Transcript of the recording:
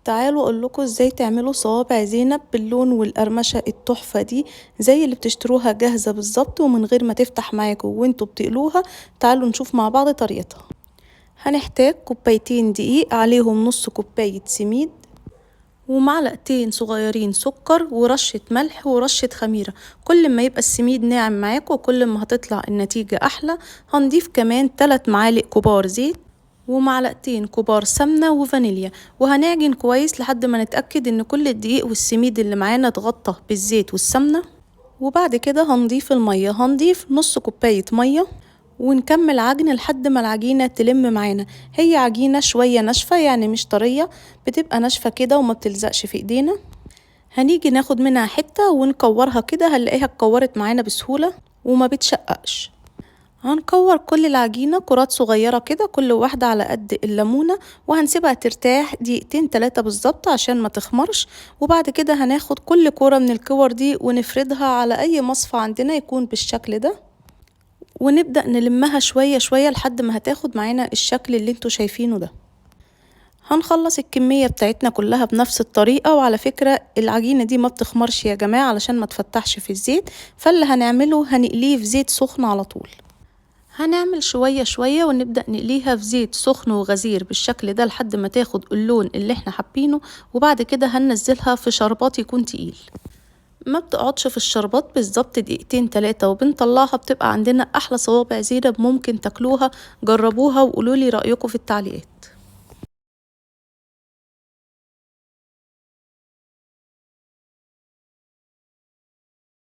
تعالوا اقولكوا ازاي تعملوا صوابع زينب باللون والقرمشة التحفة دي، زي اللي بتشتروها جاهزة بالظبط ومن غير ما تفتح معاكوا وانتوا بتقلوها. تعالوا نشوف مع بعض طريقتها. هنحتاج كوبايتين دقيق، عليهم نص كوباية سميد، ومعلقتين صغيرين سكر، ورشة ملح ورشة خميرة. كل ما يبقى السميد ناعم معاكوا كل ما هتطلع النتيجة احلى. هنضيف كمان 3 معالق كبار زيت ومعلقتين كبار سمنة وفانيليا، وهنعجن كويس لحد ما نتأكد ان كل الدقيق والسميد اللي معانا اتغطى بالزيت والسمنة. وبعد كده هنضيف المية، هنضيف نص كوباية مية ونكمل عجن لحد ما العجينة تلم معانا. هي عجينة شوية ناشفة يعني مش طرية، بتبقى ناشفة كده وما بتلزقش في ايدينا. هنيجي ناخد منها حتة ونكورها كده، هنلاقيها اتكورت معانا بسهولة وما بتشققش. هنكور كل العجينة كرات صغيرة كده، كل واحدة على قد الليمونة، وهنسيبها ترتاح دقيقتين 3 بالظبط عشان ما تخمرش. وبعد كده هناخد كل كورة من الكور دي ونفردها على أي مصفى عندنا يكون بالشكل ده، ونبدأ نلمها شوية شوية لحد ما هتاخد معانا الشكل اللي انتوا شايفينه ده. هنخلص الكمية بتاعتنا كلها بنفس الطريقة. وعلى فكرة العجينة دي ما بتخمرش يا جماعة علشان ما تفتحش في الزيت، فاللي هنعمله هنقليه في زيت سخن على طول. هنعمل شوية شوية ونبدأ نقليها في زيت سخن وغزير بالشكل ده لحد ما تاخد اللون اللي احنا حابينه. وبعد كده هننزلها في شربات يكون تقيل، ما بتقعدش في الشربات بالظبط دقيقتين 3 وبنطلعها. بتبقى عندنا أحلى صوابع زينب ممكن تاكلوها. جربوها وقولولي رأيكم في التعليقات.